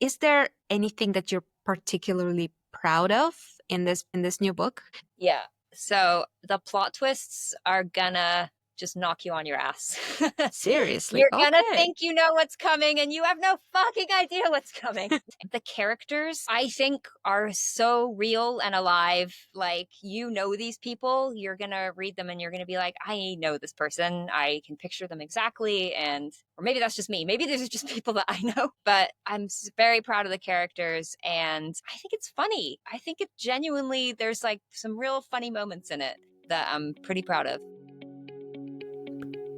Is there anything that you're particularly proud of in this new book? Yeah. So the plot twists are gonna just knock you on your ass. Seriously? You're gonna Okay. think you know what's coming and you have no fucking idea what's coming. The characters, I think, are so real and alive. Like, you know these people, you're gonna read them and you're gonna be like, I know this person. I can picture them exactly. And, or maybe that's just me. Maybe these are just people that I know. But I'm very proud of the characters and I think it's funny. I think it genuinely, there's like some real funny moments in it that I'm pretty proud of.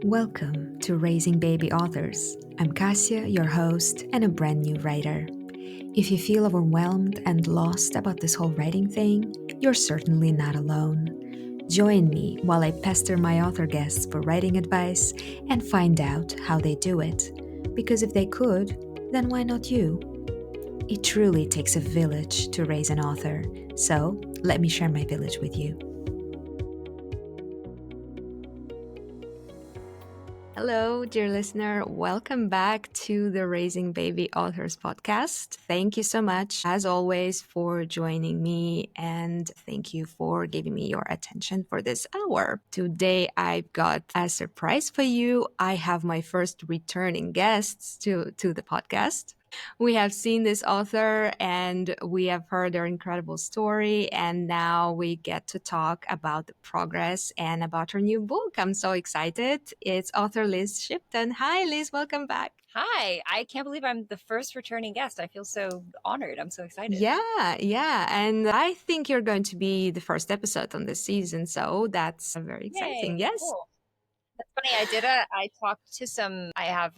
Welcome to Raising Baby Authors. I'm Cassia, your host, and a brand new writer. If you feel overwhelmed and lost about this whole writing thing, you're certainly not alone. Join me while I pester my author guests for writing advice and find out how they do it. Because if they could, then why not you? It truly takes a village to raise an author, so let me share my village with you. Hello, dear listener. Welcome back to the Raising Baby Authors podcast. Thank you so much, as always, for joining me, and thank you for giving me your attention for this hour. Today, I've got a surprise for you. I have my first returning guests to the podcast. We have seen this author and we have heard their incredible story, and now we get to talk about the progress and about her new book. I'm so excited. It's author Liz Shipton. Hi, Liz. Welcome back. Hi, I can't believe I'm the first returning guest. I feel so honored. I'm so excited. Yeah. And I think you're going to be the first episode on this season, so that's very exciting. Yay, Yes. cool. That's funny. I talked to I have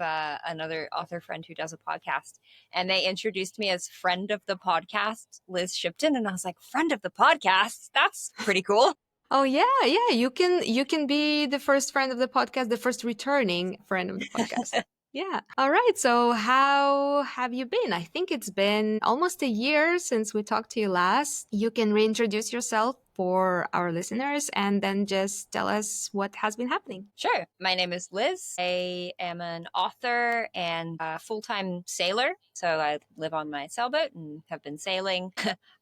another author friend who does a podcast, and they introduced me as friend of the podcast, Liz Shipton. And I was like, friend of the podcast? That's pretty cool. Oh yeah. You can be the first friend of the podcast, the first returning friend of the podcast. Yeah. All right. So how have you been? I think it's been almost a year since we talked to you last. You can reintroduce yourself for our listeners and then just tell us what has been happening. Sure. My name is Liz. I am an author and a full-time sailor. So I live on my sailboat and have been sailing.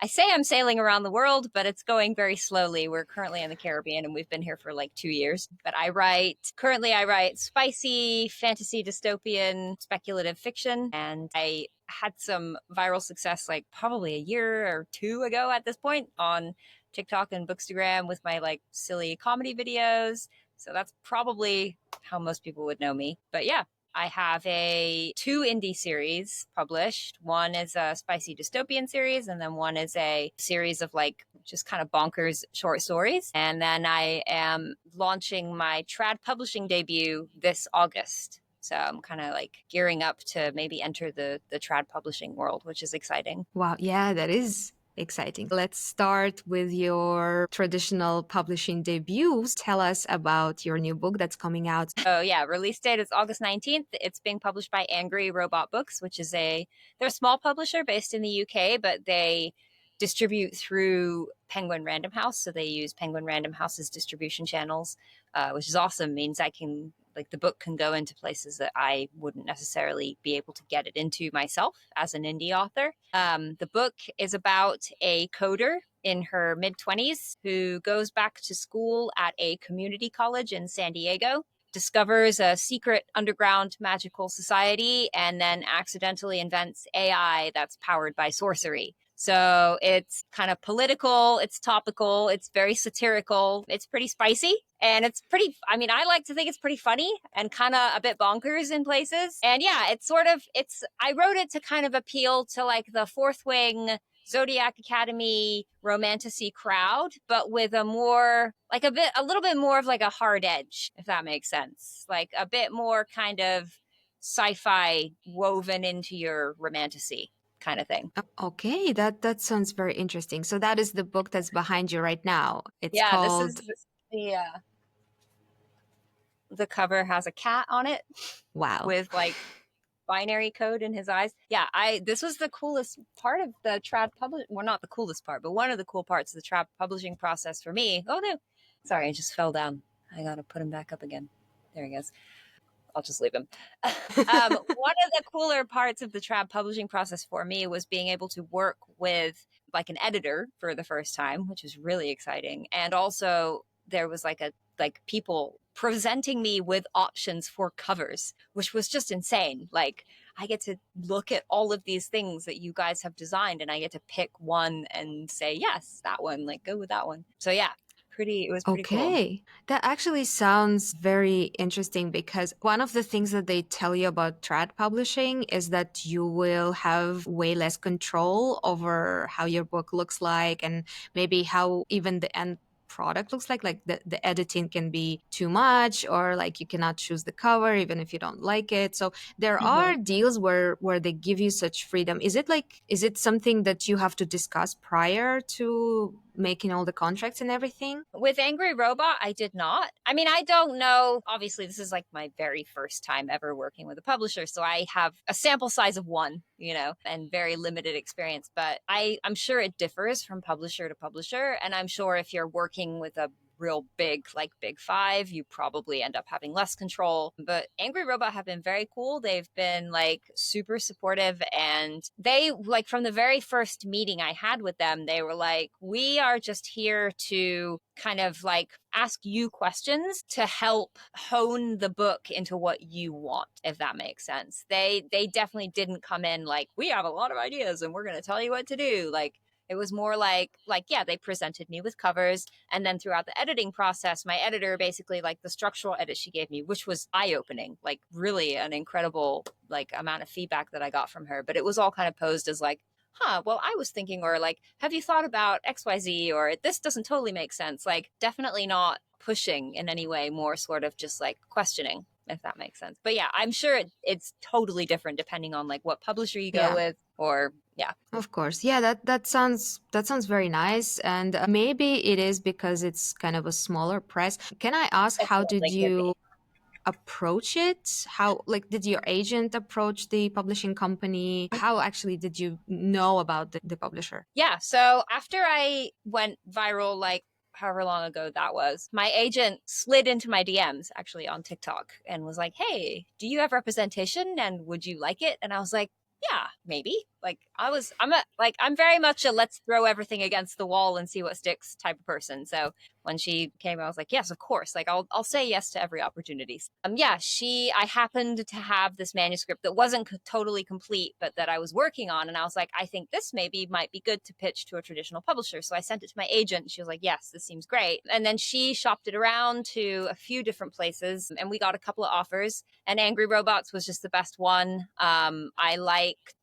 I say I'm sailing around the world, but it's going very slowly. We're currently in the Caribbean and we've been here for like 2 years. But currently I write spicy, fantasy, dystopian, speculative fiction. And I had some viral success like probably a year or two ago at this point on TikTok and Bookstagram with my like silly comedy videos. So that's probably how most people would know me. But yeah, I have two indie series published. One is a spicy dystopian series, and then one is a series of like just kind of bonkers short stories. And then I am launching my trad publishing debut this August. So I'm kind of like gearing up to maybe enter the trad publishing world, which is exciting. Wow. Yeah, that is exciting. Let's start with your traditional publishing debuts. Tell us about your new book that's coming out. Oh yeah, release date is August 19th. It's being published by Angry Robot Books, which is they're a small publisher based in the UK, but they distribute through Penguin Random House. So they use Penguin Random House's distribution channels, which is awesome. Means I can the book can go into places that I wouldn't necessarily be able to get it into myself as an indie author. The book is about a coder in her mid-20s who goes back to school at a community college in San Diego, discovers a secret underground magical society, and then accidentally invents AI that's powered by sorcery. So it's kind of political, it's topical, it's very satirical, it's pretty spicy, and I like to think it's pretty funny and kind of a bit bonkers in places. And yeah, I wrote it to kind of appeal to like the fourth wing Zodiac Academy romantasy crowd, but with a little bit more of like a hard edge, if that makes sense. Like a bit more kind of sci-fi woven into your romantasy kind of thing. Okay, that sounds very interesting. So that is the book that's behind you right now. It's Yeah, called the cover has a cat on it Wow. with like binary code in his eyes. Yeah, this was the coolest part of the trad publish. Well, not the coolest part, but one of the cool parts of the trad publishing process for me. Oh no, sorry, I just fell down. I gotta put him back up again. There he goes. I'll just leave him. One of the cooler parts of the trad publishing process for me was being able to work with like an editor for the first time, which was really exciting. And also there was like people presenting me with options for covers, which was just insane. Like I get to look at all of these things that you guys have designed and I get to pick one and say, yes, that one, like go with that one. So yeah, it was pretty cool. Okay. That actually sounds very interesting because one of the things that they tell you about trad publishing is that you will have way less control over how your book looks like and maybe how even the end product looks like the editing can be too much or like you cannot choose the cover even if you don't like it. So there Mhm. are deals where they give you such freedom. Is it something that you have to discuss prior to making all the contracts and everything? With Angry Robot, I did not. I mean, I don't know. Obviously, this is like my very first time ever working with a publisher. So I have a sample size of one, and very limited experience. But I'm sure it differs from publisher to publisher. And I'm sure if you're working with a real big, like Big Five, you probably end up having less control. But Angry Robot have been very cool. They've been like super supportive. And they, like, from the very first meeting I had with them, they were like, we are just here to kind of like ask you questions to help hone the book into what you want, if that makes sense. They definitely didn't come in like, we have a lot of ideas and we're going to tell you what to do. Like it was more like yeah, they presented me with covers, and then throughout the editing process, my editor basically, like, the structural edit she gave me, which was eye-opening, like really an incredible like amount of feedback that I got from her. But it was all kind of posed as like, well, I was thinking, or like, have you thought about XYZ, or this doesn't totally make sense. Like, definitely not pushing in any way, more sort of just like questioning, if that makes sense. But yeah, I'm sure it's totally different depending on like what publisher you go Yeah. with, or yeah. Of course. Yeah, that sounds very nice. And maybe it is because it's kind of a smaller press. Can I ask It how did definitely could you be. approach it? How, like, did your agent approach the publishing company? How actually did you know about the publisher? Yeah. So after I went viral, like however long ago that was, my agent slid into my DMs actually on TikTok and was like, hey, do you have representation and would you like it? And I was like, yeah, maybe. Like I'm very much a let's throw everything against the wall and see what sticks type of person. So when she came, I was like, yes, of course. Like I'll say yes to every opportunity. Yeah, I happened to have this manuscript that wasn't totally complete, but that I was working on. And I was like, I think this maybe might be good to pitch to a traditional publisher. So I sent it to my agent. She was like, yes, this seems great. And then she shopped it around to a few different places and we got a couple of offers. And Angry Robots was just the best one.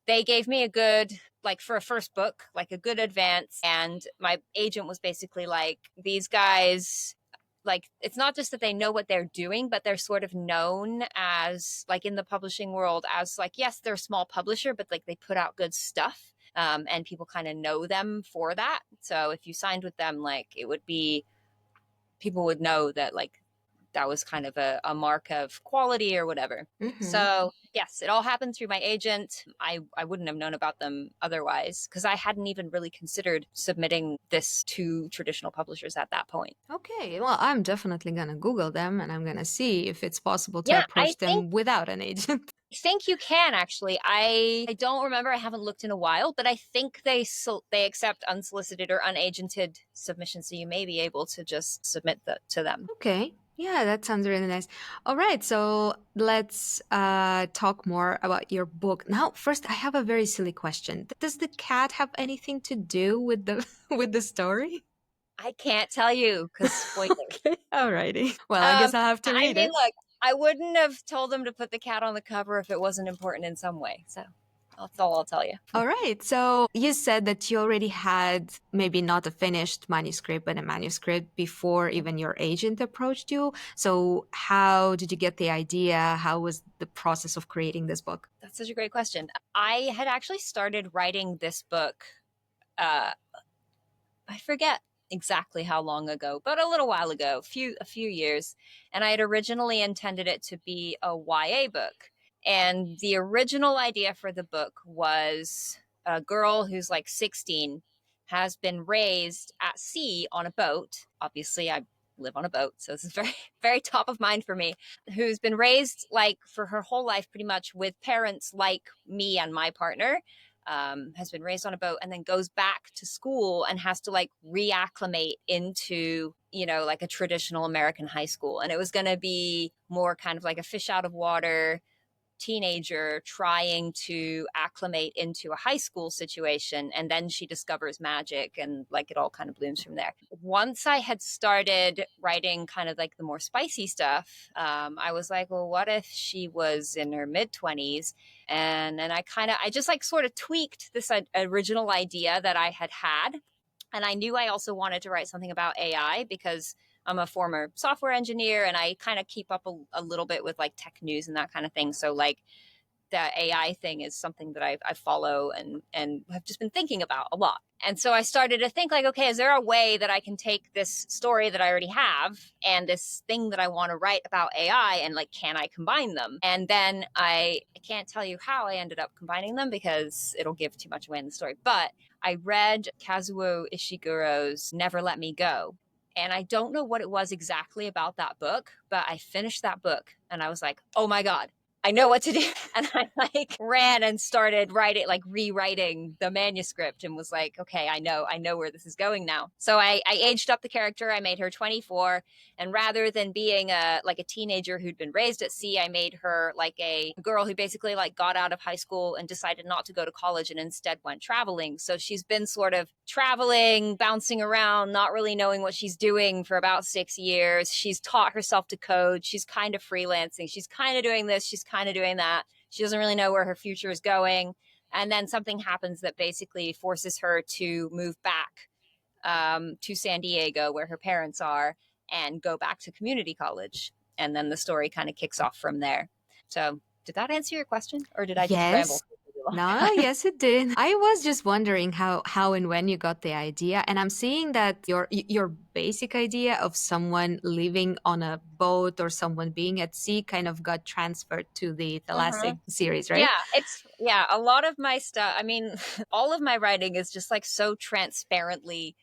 They gave me a good, like, for a first book, like a good advance. And my agent was basically like, these guys, like, it's not just that they know what they're doing, but they're sort of known as, like, in the publishing world as, like, yes, they're a small publisher, but like they put out good stuff. And people kind of know them for that. So if you signed with them, like, it would be, people would know that, like, that was kind of a mark of quality or whatever. Mm-hmm. So yes, it all happened through my agent. I wouldn't have known about them otherwise because I hadn't even really considered submitting this to traditional publishers at that point. Okay, well, I'm definitely gonna Google them and I'm gonna see if it's possible to Yeah, I approach think them without an agent. think you can actually. I don't remember. I haven't looked in a while, but I think they accept unsolicited or unagented submissions, so you may be able to just submit that to them. Okay. Yeah, that sounds really nice. All right, so let's talk more about your book. Now, first, I have a very silly question. Does the cat have anything to do with the with the story? I can't tell you because spoilers. Okay. Alrighty. Well, I guess I'll have to I read mean, it. look, I wouldn't have told them to put the cat on the cover if it wasn't important in some way. So that's all I'll tell you. All right. So you said that you already had maybe not a finished manuscript, but a manuscript before even your agent approached you. So how did you get the idea? How was the process of creating this book? That's such a great question. I had actually started writing this book. Uh, I forget exactly how long ago, but a little while ago, a few years. And I had originally intended it to be a YA book. And the original idea for the book was a girl who's like 16 has been raised at sea on a boat. Obviously, I live on a boat. So this is very, very top of mind for me, who's been raised like for her whole life, pretty much with parents like me and my partner. Has been raised on a boat and then goes back to school and has to like reacclimate into, you know, like a traditional American high school. And it was going to be more kind of like a fish out of water teenager trying to acclimate into a high school situation, and then she discovers magic, and like it all kind of blooms from there. Once I had started writing kind of like the more spicy stuff, I was like, well, what if she was in her mid-20s, and I just like sort of tweaked this original idea that I had. And I knew I also wanted to write something about AI because I'm a former software engineer and I kind of keep up a little bit with like tech news and that kind of thing. So like the AI thing is something that I follow and have just been thinking about a lot. And so I started to think like, okay, is there a way that I can take this story that I already have and this thing that I want to write about AI, and like, can I combine them? And then I can't tell you how I ended up combining them because it'll give too much away in the story. But I read Kazuo Ishiguro's Never Let Me Go. And I don't know what it was exactly about that book, but I finished that book and I was like, oh my God, I know what to do. And I like ran and started rewriting the manuscript and was like, okay, I know where this is going now. So I aged up the character. I made her 24. And rather than being a teenager who'd been raised at sea, I made her like a girl who basically like got out of high school and decided not to go to college and instead went traveling. So she's been sort of traveling, bouncing around, not really knowing what she's doing for about 6 years. She's taught herself to code. She's kind of freelancing. She's kind of doing this. She's kind of doing that. She doesn't really know where her future is going. And then something happens that basically forces her to move back to San Diego, where her parents are, and go back to community college. And then the story kind of kicks off from there. So did that answer your question, or did I just ramble? Yes. No, yes, it did. I was just wondering how and when you got the idea, and I'm seeing that your basic idea of someone living on a boat or someone being at sea kind of got transferred to the Thalassic series, right? Yeah, a lot of my stuff, I mean, all of my writing is just like so transparently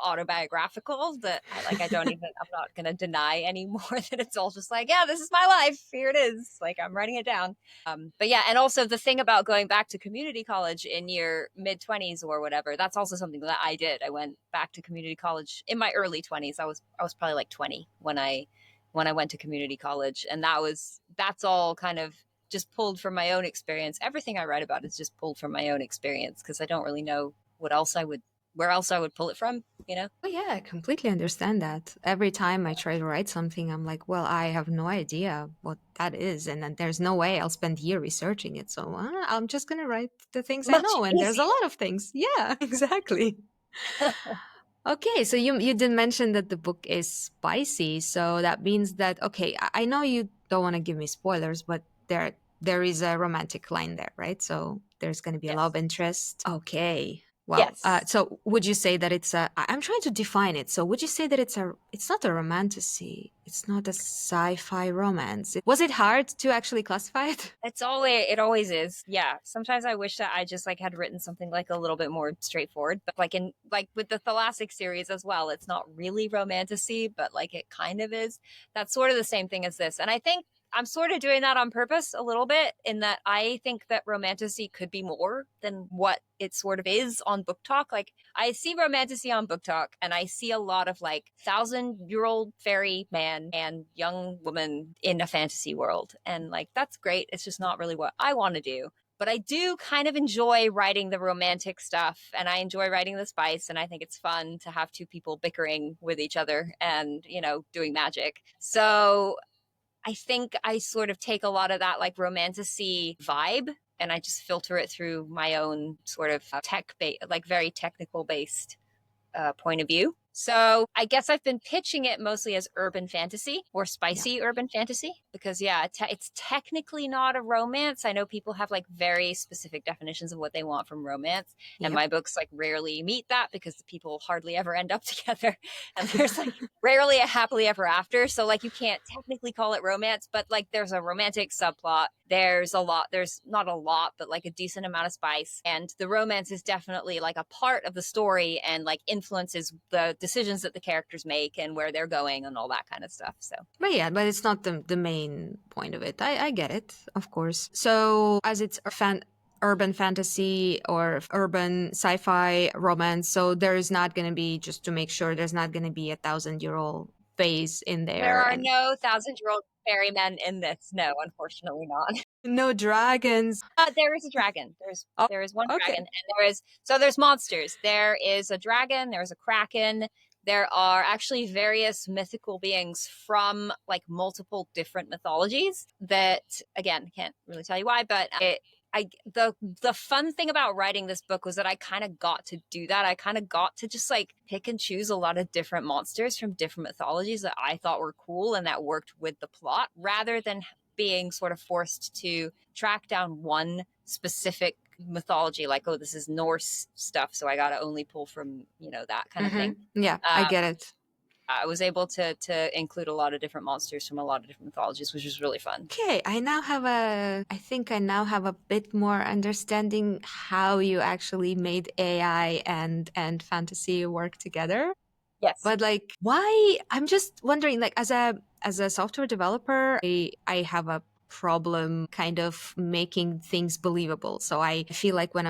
autobiographical that I'm not gonna deny anymore that it's all just like, yeah, this is my life, here it is, like I'm writing it down. But yeah, and also the thing about going back to community college in your mid-20s or whatever, that's also something that I did. I went back to community college in my early 20s. I was probably like 20 when I went to community college, and that's all kind of just pulled from my own experience. Everything I write about is just pulled from my own experience because I don't really know where else I would pull it from, you know? Oh, yeah, I completely understand that. Every time I try to write something, I'm like, well, I have no idea what that is. And then there's no way I'll spend a year researching it. So I'm just going to write the things I Much know. And there's a easier. lot of things. Yeah, exactly. Okay, so you did mention that the book is spicy, so that means that okay, I know you don't want to give me spoilers, but there is a romantic line there, right? So there's going to be a love Yes. interest. Okay. Well, Yes. so would you say that it's a? I'm trying to define it. So would you say that it's not a romantasy, it's not a sci-fi romance? Was it hard to actually classify it? It always is. Yeah. Sometimes I wish that I just like had written something like a little bit more straightforward, but like in like with the Thalassic series as well, it's not really romantasy, but like it kind of is. That's sort of the same thing as this. And I think I'm sort of doing that on purpose a little bit in that I think that romantasy could be more than what it sort of is on Book Talk. Like I see romantasy on Book Talk and I see a lot of like 1,000-year-old fairy man and young woman in a fantasy world. And like that's great. It's just not really what I want to do. But I do kind of enjoy writing the romantic stuff and I enjoy writing the spice. And I think it's fun to have two people bickering with each other and, you know, doing magic. So I think I sort of take a lot of that like romantasy vibe and I just filter it through my own sort of like very technical based point of view. So I guess I've been pitching it mostly as urban fantasy or Yeah. spicy urban fantasy because, yeah, it's technically not a romance. I know people have like very specific definitions of what they want from romance. And Yep. my books like rarely meet that because the people hardly ever end up together. And there's like rarely a happily ever after. So like you can't technically call it romance, but like there's a romantic subplot. There's not a lot, but like a decent amount of spice. And the romance is definitely like a part of the story and like influences the decisions that the characters make and where they're going and all that kind of stuff. So But yeah, but it's not the main point of it. I get it, of course. So as it's a urban fantasy or urban sci-fi romance, so there is not going to be, just to make sure, there's not going to be a 1,000-year-old phase in there there are and no 1,000-year-old fairymen in this. No, unfortunately not. no dragons. There is a dragon. Oh, There is one okay. dragon, and there's monsters. There is a dragon. There's a kraken. There are actually various mythical beings from like multiple different mythologies that, again, can't really tell you why, but the fun thing about writing this book was that I kind of got to do that. I kind of got to just like pick and choose a lot of different monsters from different mythologies that I thought were cool and that worked with the plot, rather than being sort of forced to track down one specific mythology, like, oh, this is Norse stuff, so I got to only pull from, that kind of thing. Yeah, I get it. I was able to include a lot of different monsters from a lot of different mythologies, which was really fun. Okay, I think I now have a bit more understanding how you actually made AI and fantasy work together. Yes. But like, why? I'm just wondering, like, as a software developer, I have a problem kind of making things believable. So I feel like when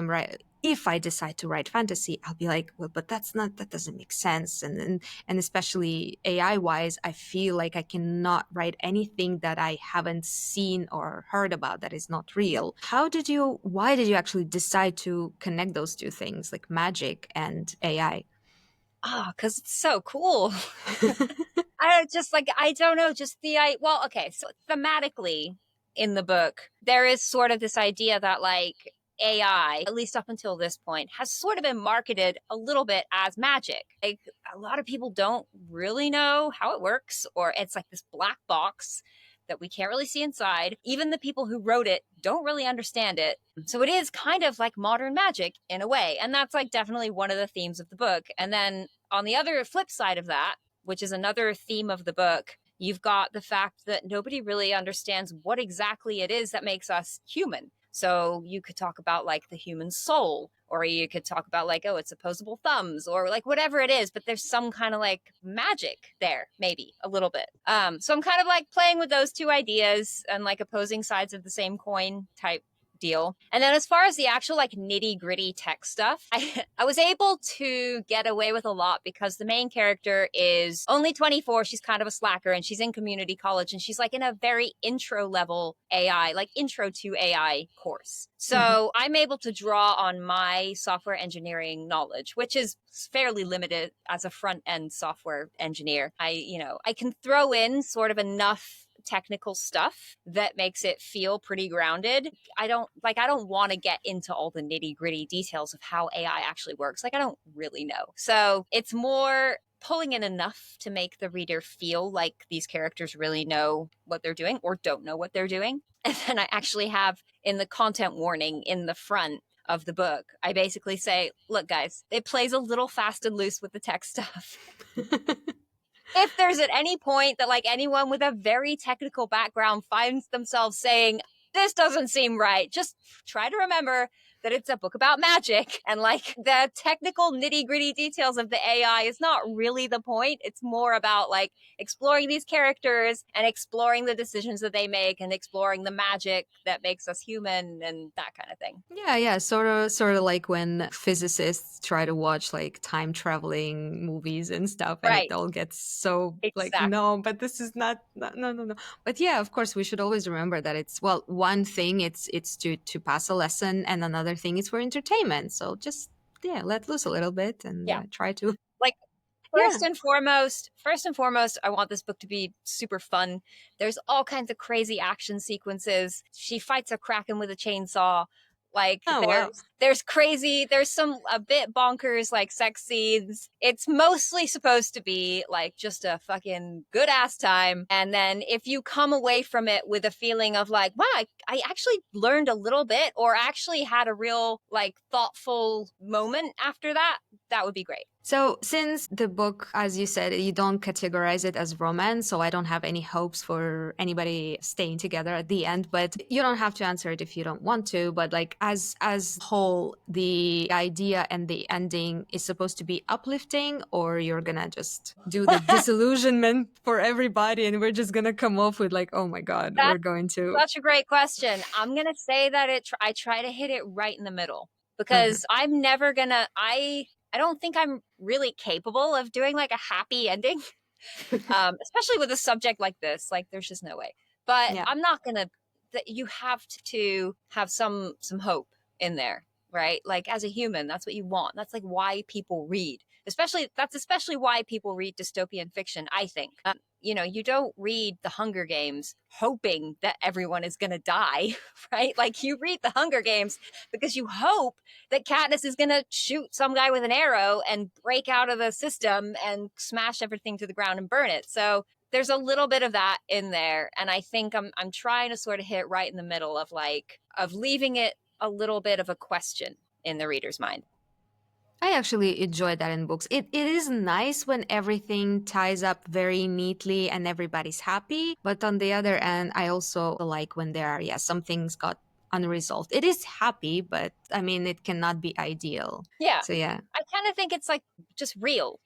if I decide to write fantasy, I'll be like, well, but that doesn't make sense. And especially AI wise, I feel like I cannot write anything that I haven't seen or heard about that is not real. Why did you actually decide to connect those two things, like magic and AI? Because it's so cool. I don't know, well, okay, so thematically in the book, there is sort of this idea that like AI, at least up until this point, has sort of been marketed a little bit as magic. Like a lot of people don't really know how it works, or it's like this black box that we can't really see inside. Even the people who wrote it don't really understand it. So it is kind of like modern magic in a way. And that's like definitely one of the themes of the book. And then on the other flip side of that, which is another theme of the book, you've got the fact that nobody really understands what exactly it is that makes us human. So you could talk about like the human soul, or you could talk about like, oh, it's opposable thumbs, or like whatever it is, but there's some kind of like magic there, maybe a little bit. So I'm kind of like playing with those two ideas and like opposing sides of the same coin type deal. And then as far as the actual like nitty gritty tech stuff, I was able to get away with a lot because the main character is only 24. She's kind of a slacker and she's in community college and she's like in a very intro level AI, like intro to AI course. So I'm able to draw on my software engineering knowledge, which is fairly limited as a front end software engineer. I can throw in sort of enough technical stuff that makes it feel pretty grounded. I don't want to get into all the nitty gritty details of how AI actually works. Like I don't really know. So it's more pulling in enough to make the reader feel like these characters really know what they're doing or don't know what they're doing. And then I actually have in the content warning in the front of the book, I basically say, look guys, it plays a little fast and loose with the tech stuff. If there's at any point that like anyone with a very technical background finds themselves saying, this doesn't seem right, just try to remember that it's a book about magic and like the technical nitty gritty details of the AI is not really the point. It's more about like exploring these characters and exploring the decisions that they make and exploring the magic that makes us human and that kind of thing. Yeah, sort of like when physicists try to watch like time traveling movies and stuff, and it Right. all gets so like, Exactly. no, but this is not, no. But yeah, of course, we should always remember that it's, well, one thing it's to pass a lesson, and another thing is for entertainment. So just let loose a little bit and Yeah. try to. Like Yeah. First and foremost, I want this book to be super fun. There's all kinds of crazy action sequences. She fights a kraken with a chainsaw. Like Oh wow. there's some a bit bonkers like sex scenes. It's mostly supposed to be like just a fucking good ass time. And then if you come away from it with a feeling of like, wow, I actually learned a little bit or actually had a real like thoughtful moment after that, that would be great. So, since the book, as you said, you don't categorize it as romance, so I don't have any hopes for anybody staying together at the end, but you don't have to answer it if you don't want to, but like as whole, the idea and the ending is supposed to be uplifting, or you're gonna just do the disillusionment for everybody and we're just gonna come off with like, oh my god, we're That's going to such a great question. I'm going to say that I try to hit it right in the middle, Mhm. because I'm never going to, I don't think I'm really capable of doing like a happy ending. Especially with a subject like this. Like, there's just no way. But Yeah. I'm not gonna. That you have to have some hope in there, right? Like, as a human, that's what you want. That's like why people read. Especially why people read dystopian fiction. I think. You don't read The Hunger Games hoping that everyone is gonna die, right? Like, you read The Hunger Games because you hope that Katniss is gonna shoot some guy with an arrow and break out of the system and smash everything to the ground and burn it. So there's a little bit of that in there, and I think I'm trying to sort of hit right in the middle of leaving it a little bit of a question in the reader's mind. I actually enjoy that in books. It is nice when everything ties up very neatly and everybody's happy. But on the other end, I also like when there are, yeah, some things got unresolved. It is happy, but I mean, it cannot be ideal. Yeah, So, yeah. I kind of think it's like just real,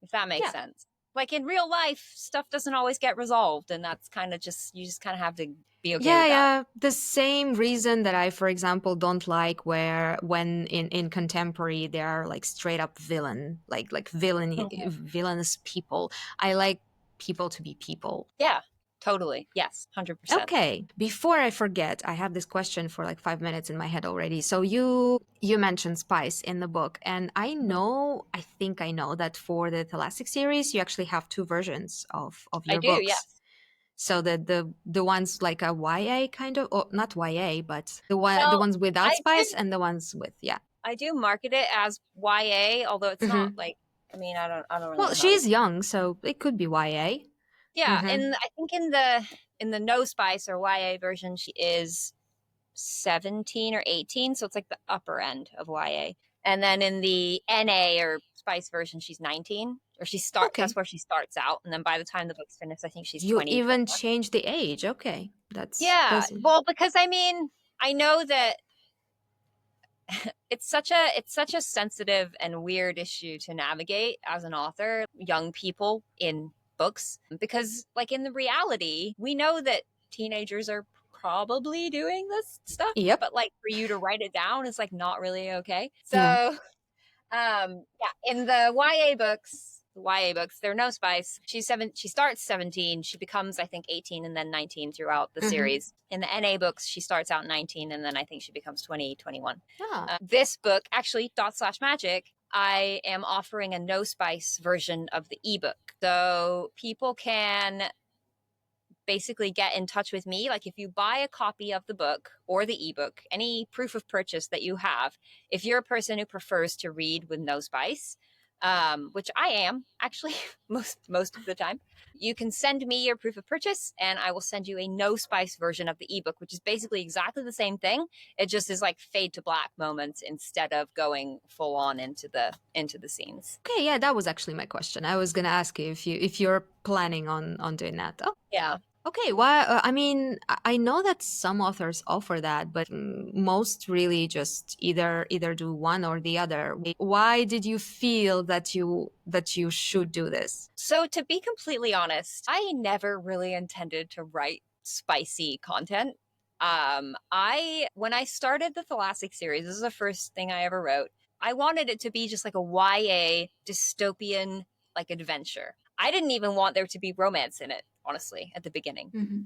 if that makes Yeah. sense. Like, in real life, stuff doesn't always get resolved, and that's kind of just, you just kind of have to be okay Yeah, with that. yeah. The same reason that I, for example, don't like where when in contemporary they are like straight up villain, like Mhm. villainous people. I like people to be people. Yeah, totally. Yes, 100%. Okay, before I forget, I have this question for like 5 minutes in my head already. So you mentioned spice in the book, and Mhm. I think I know that for the Tholastic series, you actually have two versions of I your do, books. yes. So the ones like a YA kind of, or not YA, but the Well, ones without I spice do and the ones with, yeah. I do market it as YA, although it's not Hmm. like, I mean, I don't really Well, know how to. she's young, so it could be YA. Yeah, Hmm. and I think in the no spice or YA version she is 17 or 18, so it's like the upper end of YA. And then in the NA or spice version she's 19, or that's Okay. where she starts out, and then by the time the book's finished I think she's You 20, even 21. change the age. Okay, Yeah, that's well, because I mean, I know that it's such a sensitive and weird issue to navigate as an author, young people in books, because like in the reality we know that teenagers are probably doing this stuff, yep. but like for you to write it down is like not really okay. Yeah. So yeah, in the YA books, there are no spice. She starts 17, she becomes I think 18 and then 19 throughout the Hmm. series. In the NA books, she starts out 19 and then I think she becomes 20, 21. Ah. This book, actually, Dot Slash Magic, I am offering a no spice version of the ebook. So people can basically get in touch with me. Like, if you buy a copy of the book or the ebook, any proof of purchase that you have, if you're a person who prefers to read with no spice, which I am actually most of the time, you can send me your proof of purchase and I will send you a no spice version of the ebook, which is basically exactly the same thing. It just is like fade to black moments instead of going full on into the scenes. Okay, yeah, that was actually my question. I was gonna ask you if you're planning on doing that. Oh, Yeah. okay. Well, I mean, I know that some authors offer that, but most really just either do one or the other. Why did you feel that you should do this? So, to be completely honest, I never really intended to write spicy content. I when I started the Tholastic series, this is the first thing I ever wrote. I wanted it to be just like a YA dystopian like adventure. I didn't even want there to be romance in it, honestly, at the beginning. Hmm.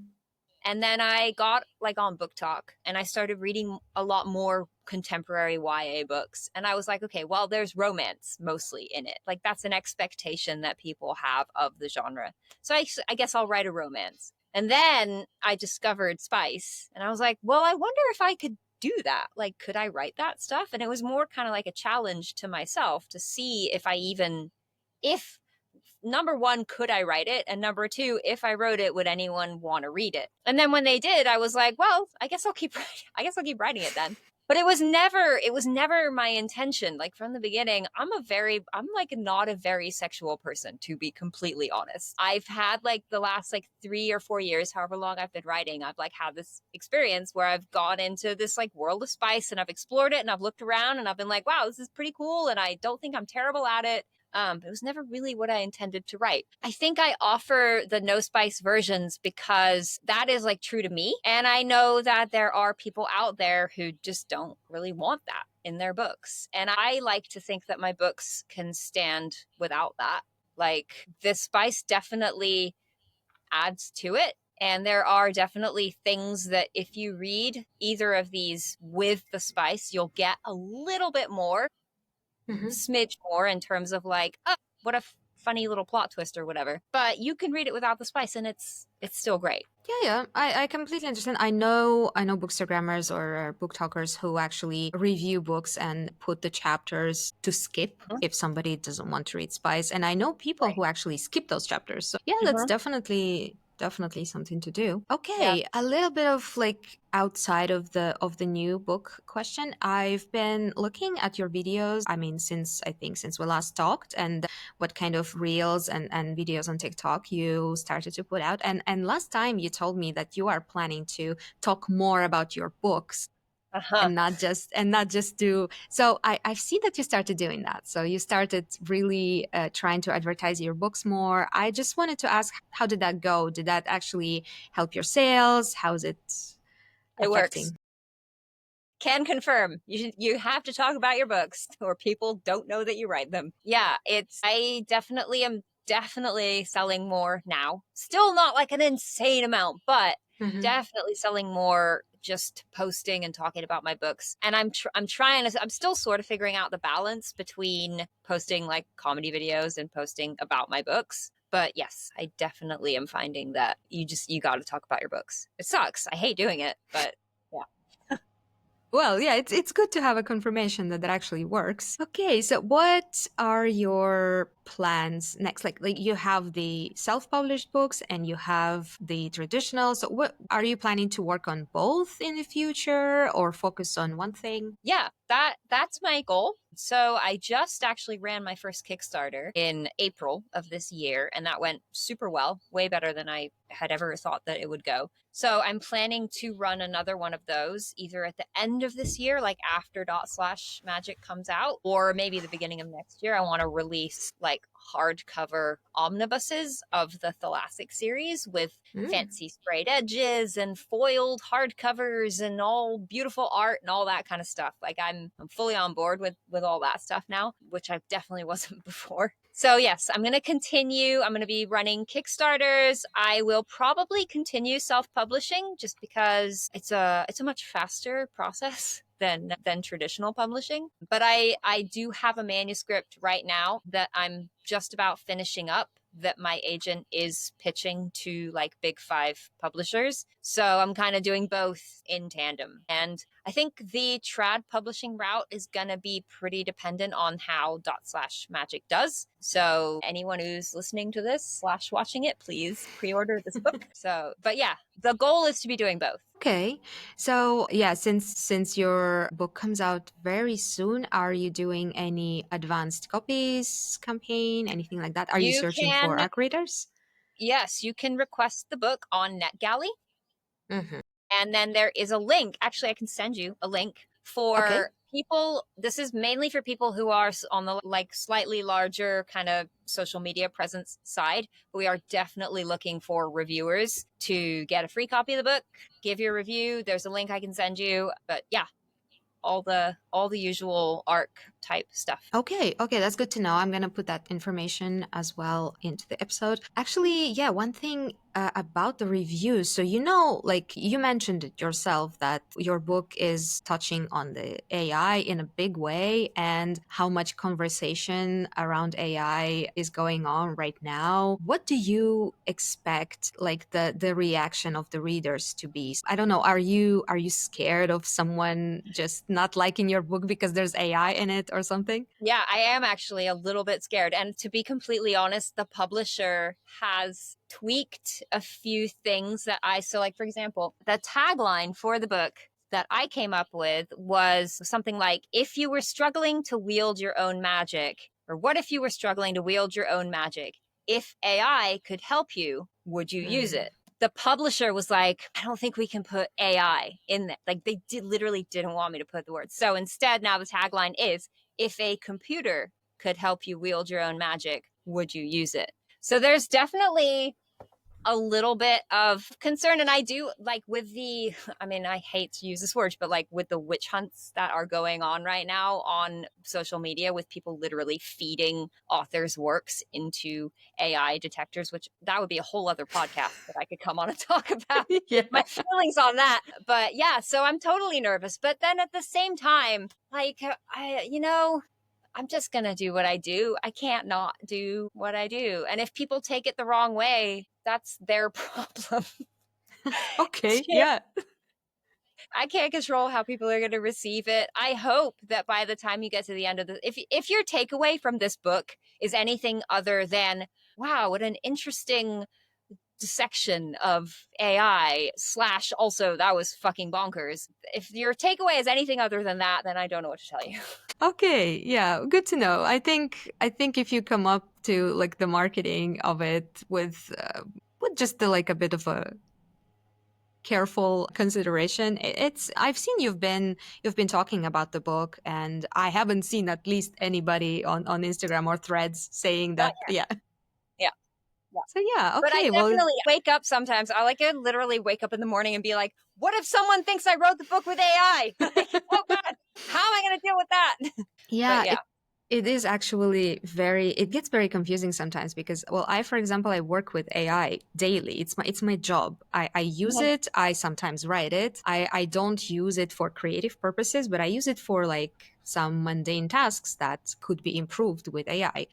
And then I got like on Book Talk and I started reading a lot more contemporary YA books. And I was like, okay, well, there's romance mostly in it. Like, that's an expectation that people have of the genre. So I guess I'll write a romance. And then I discovered spice and I was like, well, I wonder if I could do that. Like, could I write that stuff? And it was more kind of like a challenge to myself to see if number one, could I write it? And number two, if I wrote it, would anyone want to read it? And then when they did, I was like, well, I guess I'll keep writing it then. But it was never my intention. Like from the beginning, I'm like not a very sexual person, to be completely honest. I've had like the last like 3 or 4 years, however long I've been writing, I've like had this experience where I've gone into this like world of spice and I've explored it and I've looked around and I've been like, wow, this is pretty cool. And I don't think I'm terrible at it. But it was never really what I intended to write. I think I offer the no spice versions because that is like true to me. And I know that there are people out there who just don't really want that in their books. And I like to think that my books can stand without that. Like the spice definitely adds to it. And there are definitely things that if you read either of these with the spice, you'll get a little bit more, Mhm. smidge more in terms of like, oh, what a funny little plot twist or whatever. But you can read it without the spice and it's still great. Yeah, I completely understand. I know bookstagrammers or book talkers who actually review books and put the chapters to skip Mhm. if somebody doesn't want to read spice. And I know people Right. who actually skip those chapters. So yeah, that's Mhm. definitely something to do. Yeah. Okay, a little bit of like outside of the new book question. I've been looking at your videos. I mean, since we last talked, and what kind of reels and videos on TikTok you started to put out. And last time you told me that you are planning to talk more about your books Uh-huh. and not just do so. I've seen that you started doing that. So you started really trying to advertise your books more. I just wanted to ask, how did that go? Did that actually help your sales? How's it It works. affecting? Can confirm. You have to talk about your books or people don't know that you write them. Yeah, it's I definitely am definitely selling more now. Still not like an insane amount, but Hmm. definitely selling more just posting and talking about my books. And I'm trying to I'm still sort of figuring out the balance between posting like comedy videos and posting about my books. But yes, I definitely am finding that you got to talk about your books. It sucks. I hate doing it, but yeah. Well, yeah, it's good to have a confirmation that that actually works. Okay, so what are your plans next? Like you have the self-published books and you have the traditional. So what are you planning to work on both in the future or focus on one thing? Yeah, that's my goal. So I just actually ran my first Kickstarter in April of this year, and that went super well, way better than I had ever thought that it would go. So I'm planning to run another one of those either at the end of this year, like after dot slash magic comes out, or maybe the beginning of next year. I want to release like hardcover omnibuses of the Thalassic series with Mm. fancy sprayed edges and foiled hardcovers and all beautiful art and all that kind of stuff. Like I'm fully on board with all that stuff now, which I definitely wasn't before. So yes, I'm going to continue. I'm going to be running Kickstarters. I will probably continue self-publishing just because it's a much faster process than traditional publishing. But I do have a manuscript right now that I'm just about finishing up that my agent is pitching to like big five publishers. So I'm kind of doing both in tandem. And I think the trad publishing route is going to be pretty dependent on how dot slash magic does. So anyone who's listening to this slash watching it, please pre-order this book. So, but yeah, the goal is to be doing both. Okay. So, yeah, since your book comes out very soon, are you doing any advanced copies campaign, anything like that? Are you You searching for can, ARC readers? yes, you can request the book on Netgalley. Hmm. And then there is a link. Actually, I can send you a link Okay. for people. This is mainly for people who are on the like slightly larger kind of social media presence side. We are definitely looking for reviewers to get a free copy of the book, give your review. There's a link I can send you. But yeah, all the usual arc type stuff. Okay, okay, that's good to know. I'm gonna put that information as well into the episode. Actually, yeah, one thing about the reviews. So, like you mentioned it yourself that your book is touching on the AI in a big way and how much conversation around AI is going on right now. What do you expect, like the reaction of the readers to be? I don't know. Are you scared of someone just not liking your book because there's AI in it or something? Yeah, I am actually a little bit scared. And to be completely honest, the publisher has tweaked a few things that so like, for example, the tagline for the book that I came up with was something like, if you were struggling to wield your own magic, or what if you were struggling to wield your own magic? If AI could help you, would you use it? The publisher was like, I don't think we can put AI in there. Like they literally didn't want me to put the words. So instead, now the tagline is, if a computer could help you wield your own magic, would you use it? So there's definitely a little bit of concern. And I do like with the, I mean, I hate to use this word, but like with the witch hunts that are going on right now on social media with people literally feeding authors' works into AI detectors, which that would be a whole other podcast that I could come on and talk about Yeah. my feelings on that. But yeah, so I'm totally nervous. But then at the same time, like, I'm just going to do what I do. I can't not do what I do. And if people take it the wrong way, that's their problem. Okay. Yeah. I can't control how people are going to receive it. I hope that by the time you get to the end of the, if your takeaway from this book is anything other than, wow, what an interesting dissection of AI / also that was fucking bonkers. If your takeaway is anything other than that, then I don't know what to tell you. Okay, yeah, good to know. I think if you come up to like the marketing of it with just the, like a bit of a careful consideration, it's I've seen you've been talking about the book, and I haven't seen at least anybody on Instagram or Threads saying Not that. Yeah. yet. Yeah. So yeah, But I okay. Well, definitely wake up sometimes. I like to literally wake up in the morning and be like, what if someone thinks I wrote the book with AI? Like, oh God, how am I going to deal with that? But yeah, yeah. it is actually it gets very confusing sometimes because, well, for example, I work with AI daily. It's my job. I use Mhm. it. I sometimes write it. I don't use it for creative purposes, but I use it for like some mundane tasks that could be improved with AI.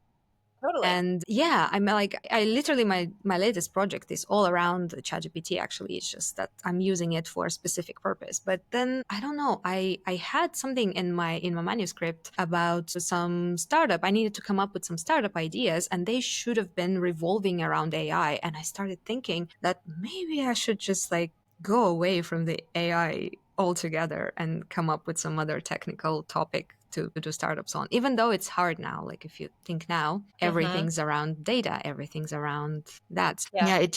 Totally. And yeah, I'm like, I literally, my latest project is all around ChatGPT. Actually, it's just that I'm using it for a specific purpose. But then I don't know. I had something in my manuscript about some startup. I needed to come up with some startup ideas, and they should have been revolving around AI. And I started thinking that maybe I should just like go away from the AI altogether and come up with some other technical topic to do startups on, even though it's hard now. Like if you think now, Mm-hmm. everything's around data, everything's around that. Yeah. Yeah,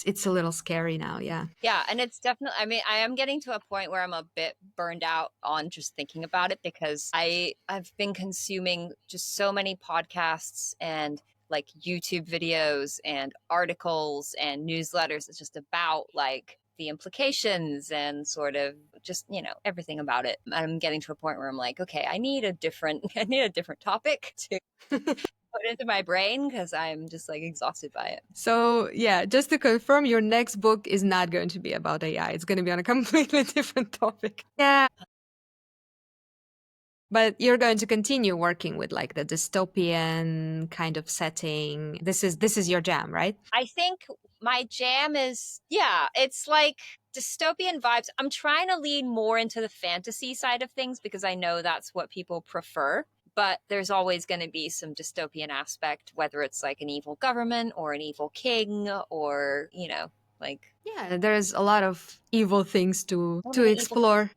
it's a little scary now. Yeah. Yeah. And it's definitely, I mean, I am getting to a point where I'm a bit burned out on just thinking about it because I've been consuming just so many podcasts and like YouTube videos and articles and newsletters. It's just about like the implications and sort of just, everything about it. I'm getting to a point where I'm like, okay, I need a different I need a different topic to put into my brain because I'm just like exhausted by it. So yeah, just to confirm, your next book is not going to be about AI. It's going to be on a completely different topic. Yeah. But you're going to continue working with like the dystopian kind of setting. This is your jam, right? I think my jam is, yeah, it's like dystopian vibes. I'm trying to lean more into the fantasy side of things because I know that's what people prefer. But there's always going to be some dystopian aspect, whether it's like an evil government or an evil king or, like Yeah, there's a lot of evil things to so to many evil things. explore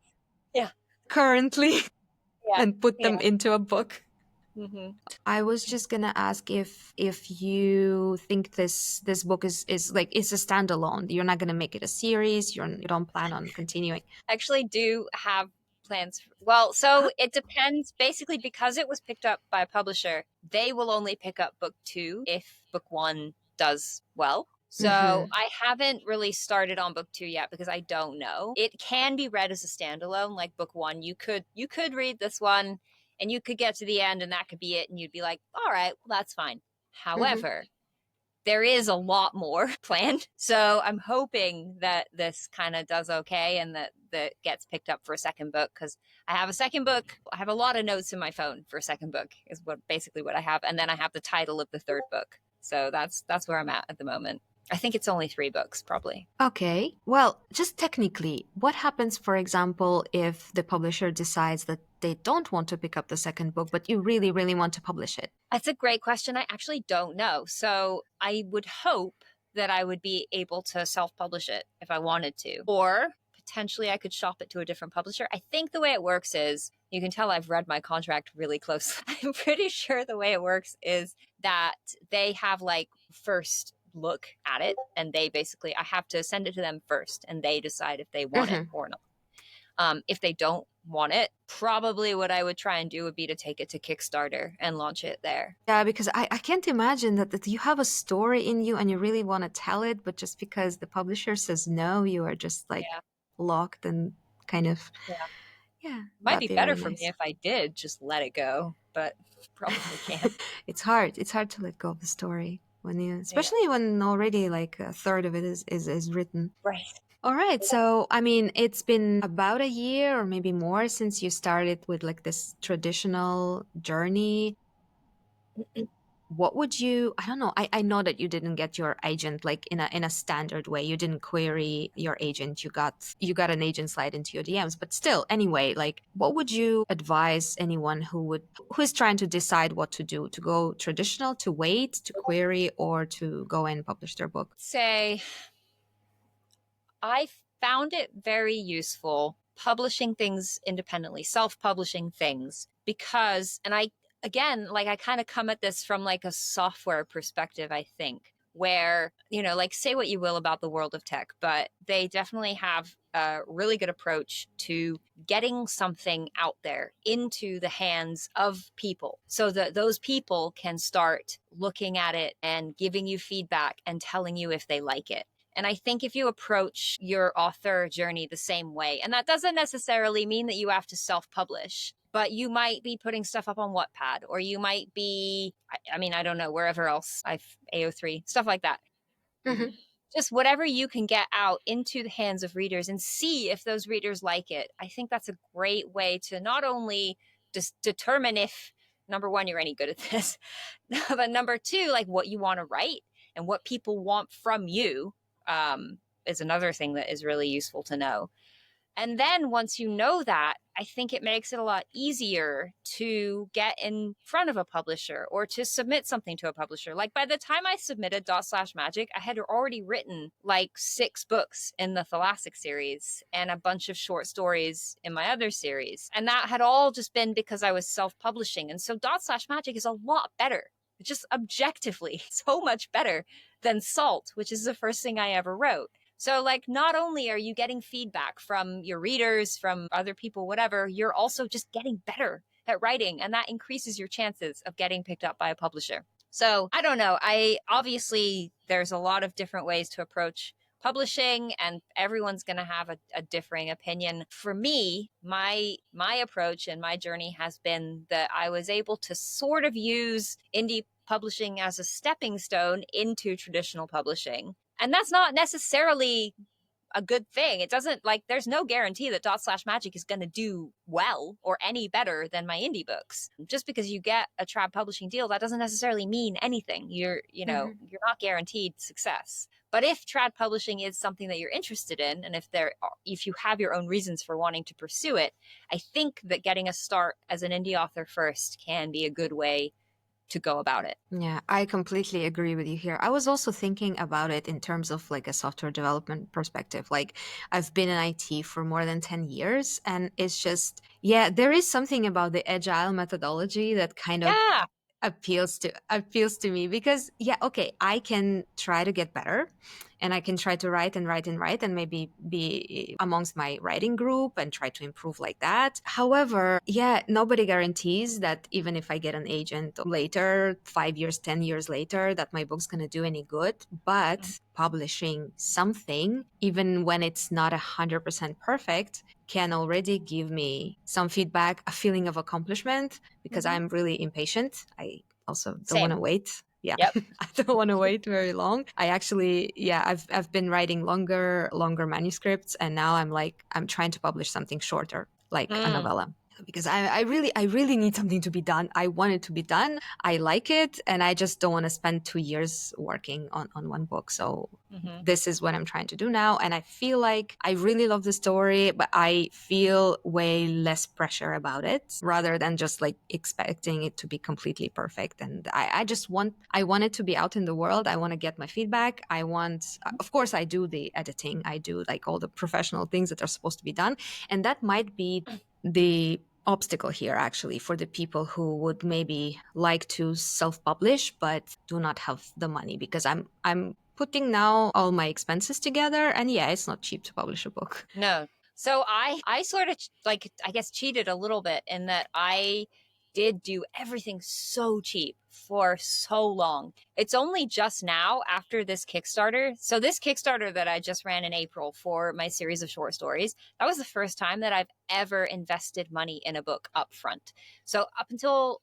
Yeah. currently Yeah. and put them Yeah. into a book. Mm-hmm. I was just gonna ask if you think this book is like it's a standalone. You're not gonna make it a series. You don't plan on continuing. Actually do have plans. Well, so it depends. Basically, because it was picked up by a publisher, they will only pick up book 2 if book 1 does well. So Mm-hmm. I haven't really started on book 2 yet because I don't know. It can be read as a standalone, like book 1. You could read this one and you could get to the end and that could be it, and you'd be like, all right, well, that's fine. Mm-hmm. However, there is a lot more planned. So I'm hoping that this kind of does okay and that gets picked up for a second book because I have a second book. I have a lot of notes in my phone for a second book is basically what I have, and then I have the title of the third book. So that's where I'm at the moment. I think it's only 3 books probably. Okay. Well, just technically, what happens, for example, if the publisher decides that they don't want to pick up the second book, but you really, really want to publish it? That's a great question. I actually don't know. So I would hope that I would be able to self-publish it if I wanted to, or potentially I could shop it to a different publisher. I think the way it works is, you can tell I've read my contract really close. I'm pretty sure the way it works is that they have like first look at it, and they basically, I have to send it to them first and they decide if they want it Hmm. or not. If they don't want it, probably what I would try and do would be to take it to Kickstarter and launch it there. Yeah, because I can't imagine that you have a story in you and you really want to tell it, but just because the publisher says no, you are just like Yeah. locked and kind of, Yeah. yeah, Might that'd be be better very for me nice. if I did just let it go, but probably can't. It's hard. It's hard to let go of the story when you, Yeah. especially when already like a third of it is written. Right. All right. So, I mean, it's been about a year or maybe more since you started with like this traditional journey. What would you, I don't know, I know that you didn't get your agent like in a standard way. You didn't query your agent. You got an agent slide into your DMs. But still, anyway, like what would you advise anyone who is trying to decide what to do, to go traditional, to wait, to query, or to go and publish their book? Say, I found it very useful publishing things independently, self-publishing things, because, and I, again, like I kind of come at this from like a software perspective, I think, where, like say what you will about the world of tech, but they definitely have a really good approach to getting something out there into the hands of people so that those people can start looking at it and giving you feedback and telling you if they like it. And I think if you approach your author journey the same way, and that doesn't necessarily mean that you have to self publish, but you might be putting stuff up on Wattpad, or you might be, I mean, I don't know, wherever else, AO3, stuff like that. Hmm. Just whatever you can get out into the hands of readers and see if those readers like it. I think that's a great way to not only just determine if, number one, you're any good at this, but number two, like what you want to write and what people want from you, is another thing that is really useful to know. And then once you know that, I think it makes it a lot easier to get in front of a publisher or to submit something to a publisher. Like by the time I submitted Dot Slash Magic, I had already written like 6 books in the Thalassic series and a bunch of short stories in my other series. And that had all just been because I was self-publishing. And so Dot Slash Magic is a lot better, just objectively so much better than Salt, which is the first thing I ever wrote. So, like, not only are you getting feedback from your readers, from other people, whatever, you're also just getting better at writing, and that increases your chances of getting picked up by a publisher. So, I don't know. Obviously, there's a lot of different ways to approach publishing, and everyone's going to have a differing opinion. For me, my approach and my journey has been that I was able to sort of use indie publishing as a stepping stone into traditional publishing. And that's not necessarily a good thing. It doesn't, like, there's no guarantee that Dot Slash Magic is going to do well or any better than my indie books. Just because you get a trad publishing deal, that doesn't necessarily mean anything. Hmm. You're not guaranteed success. But if trad publishing is something that you're interested in, and if you have your own reasons for wanting to pursue it, I think that getting a start as an indie author first can be a good way to go about it. Yeah, I completely agree with you here. I was also thinking about it in terms of like a software development perspective. Like I've been in IT for more than 10 years and it's just, yeah, there is something about the agile methodology that kind of Yeah. appeals to me because yeah, okay, I can try to get better and I can try to write and write and write and maybe be amongst my writing group and try to improve like that. However, yeah, nobody guarantees that even if I get an agent later, 5 years, 10 years later, that my book's going to do any good. But publishing something, even when it's not 100% perfect, can already give me some feedback, a feeling of accomplishment because Mm-hmm. I'm really impatient. I also don't want Same. to wait. Yeah, Yep. I don't want to wait very long. I actually, yeah, I've been writing longer manuscripts, and now I'm trying to publish something shorter, like a Mm. novella. because I really need something to be done. I want it to be done. I like it, and I just don't want to spend 2 years working on one book. So Hmm. this is what I'm trying to do now, and I feel like I really love the story, but I feel way less pressure about it rather than just like expecting it to be completely perfect. And I want it to be out in the world. I want to get my feedback. I want, of course, I do the editing. I do like all the professional things that are supposed to be done, and that might be the obstacle here actually for the people who would maybe like to self-publish but do not have the money, because I'm putting now all my expenses together, and yeah, it's not cheap to publish a book. No. So I sort of like, I guess, cheated a little bit in that I did do everything so cheap for so long. It's only just now after this Kickstarter. So this Kickstarter that I just ran in April for my series of short stories, that was the first time that I've ever invested money in a book up front. So up until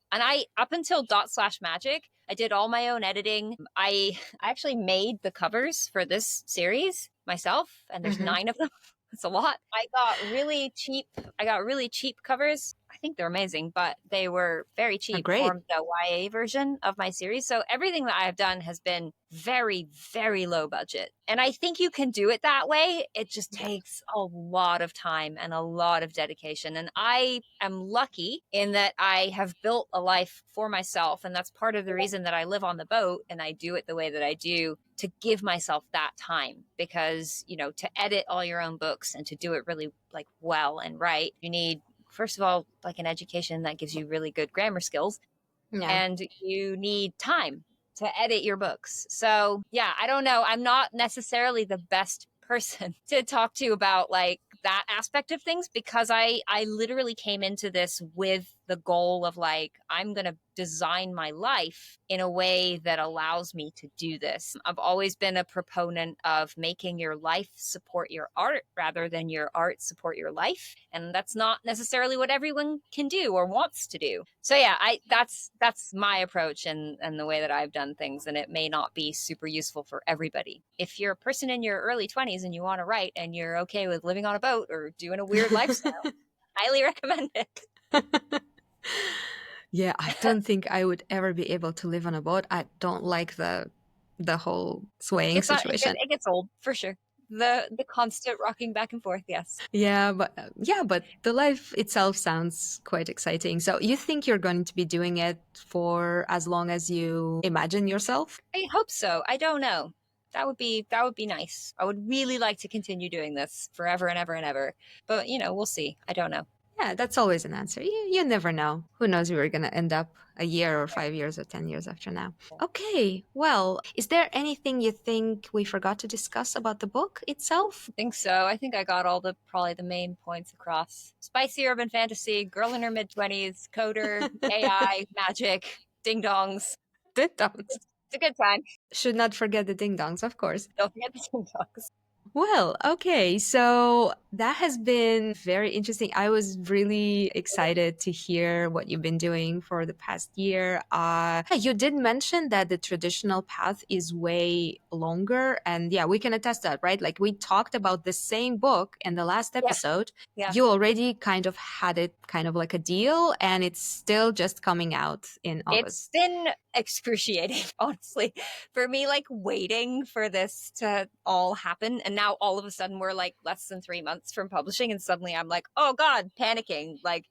dot slash magic, I did all my own editing. I actually made the covers for this series myself, and there's Mm-hmm. 9 of them. It's a lot. I got really cheap. I got really cheap covers. I think they're amazing, but they were very cheap Great. for the YA version of my series. So everything that I have done has been very, very low budget. And I think you can do it that way. It just Yeah. takes a lot of time and a lot of dedication. And I am lucky in that I have built a life for myself. And that's part of the reason that I live on the boat and I do it the way that I do, to give myself that time. Because, to edit all your own books and to do it really like well and right, you need, first of all, like an education that gives you really good grammar skills, Yeah. and you need time to edit your books. So, yeah, I don't know. I'm not necessarily the best person to talk to about like that aspect of things, because I literally came into this with the goal of like, I'm going to design my life in a way that allows me to do this. I've always been a proponent of making your life support your art rather than your art support your life, and that's not necessarily what everyone can do or wants to do. So yeah, I that's my approach and the way that I've done things, and it may not be super useful for everybody. If you're a person in your early 20s and you want to write and you're okay with living on a boat or doing a weird lifestyle, highly recommend it. Yeah, I don't think I would ever be able to live on a boat. I don't like the whole swaying situation. It gets old for sure. The constant rocking back and forth, yes. Yeah, but the life itself sounds quite exciting. So you think you're going to be doing it for as long as you imagine yourself? I hope so. I don't know. That would be nice. I would really like to continue doing this forever and ever and ever. But we'll see. I don't know. Yeah, that's always an answer. You never know. Who knows where we're going to end up a year or 5 years or 10 years after now. Okay, well, is there anything you think we forgot to discuss about the book itself? I think so. I think I got all the probably the main points across. Spicy urban fantasy, girl in her mid-20s, coder, AI, magic, ding dongs. Ding dongs. It's a good time. Should not forget the ding dongs, of course. Don't forget the ding dongs. Well, okay. So that has been very interesting. I was really excited to hear what you've been doing for the past year. Yeah, you did mention that the traditional path is way longer. And yeah, we can attest that, right? Like we talked about the same book in the last Yeah. episode. Yeah. You already kind of had it kind of like a deal, and it's still just coming out in It's August. been excruciating, honestly, for me, like waiting for this to all happen. And now all of a sudden we're like less than 3 months from publishing. And suddenly I'm like, oh God, panicking. Like,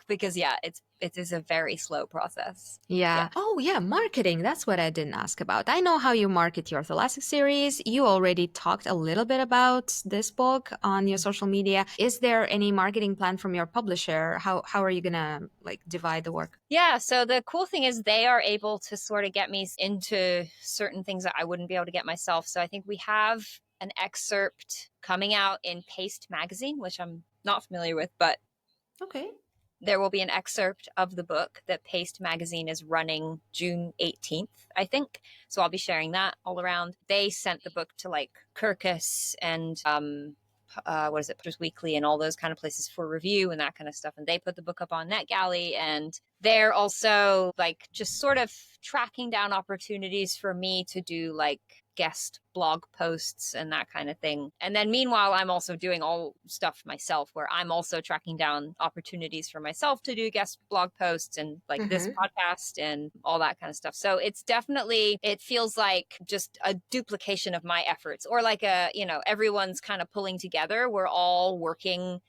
because yeah, it is a very slow process. Yeah. Yeah. Oh, yeah. Marketing. That's what I didn't ask about. I know how you market your thoracic series. You already talked a little bit about this book on your social media. Is there any marketing plan from your publisher? How are you gonna like divide the work? Yeah. So the cool thing is they are able to sort of get me into certain things that I wouldn't be able to get myself. So I think we have an excerpt coming out in Paste magazine, which I'm not familiar with, but Okay. there will be an excerpt of the book that Paste magazine is running June 18th, I think. So I'll be sharing that all around. They sent the book to like Kirkus and what is it, Publishers Weekly and all those kind of places for review and that kind of stuff. And they put the book up on Netgalley, and they're also like just sort of tracking down opportunities for me to do like guest blog posts and that kind of thing. And then meanwhile, I'm also doing all stuff myself where I'm also tracking down opportunities for myself to do guest blog posts and like this Mm-hmm. podcast and all that kind of stuff. So it's definitely, it feels like just a duplication of my efforts, or like a, everyone's kind of pulling together. We're all working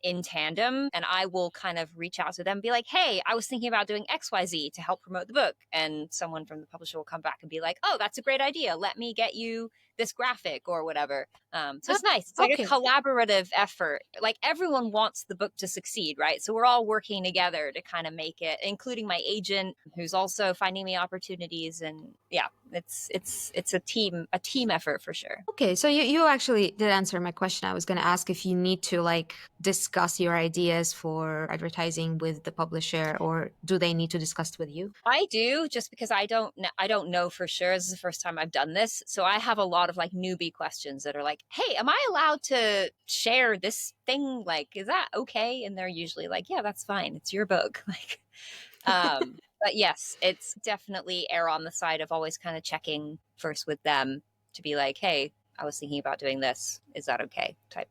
in tandem, and I will kind of reach out to them and be like, hey, I was thinking about doing XYZ to help promote the book. And someone from the publisher will come back and be like, oh, that's a great idea. Let me get you this graphic or whatever. So Oh, it's nice. It's like a okay. collaborative effort. Like everyone wants the book to succeed, right? So we're all working together to kind of make it, including my agent, who's also finding me opportunities. And yeah, it's a team effort for sure. Okay, so you actually did answer my question. I was going to ask if you need to like discuss your ideas for advertising with the publisher, or do they need to discuss with you? I do, just because I don't know for sure. This is the first time I've done this. So I have a lot of like newbie questions that are like, "Hey, am I allowed to share this thing? Like, is that okay?" And they're usually like, "Yeah, that's fine. It's your book." Like but yes, it's definitely err on the side of always kind of checking first with them to be like, "Hey, I was thinking about doing this. Is that okay?" type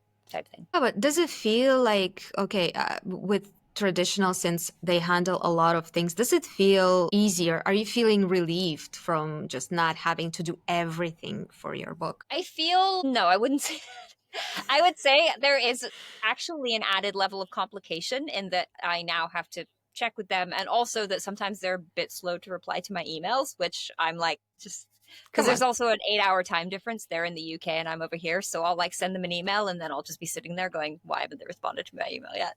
thing. Oh, but does it feel like, okay, with traditional, since they handle a lot of things, does it feel easier? Are you feeling relieved from just not having to do everything for your book? I feel no, I wouldn't say that. I would say there is actually an added level of complication in that I now have to check with them, and also that sometimes they're a bit slow to reply to my emails, which I'm like, just because Come there's on. also an 8 hour time difference. They're in the UK and I'm over here. So I'll like send them an email and then I'll just be sitting there going, why haven't they responded to my email yet?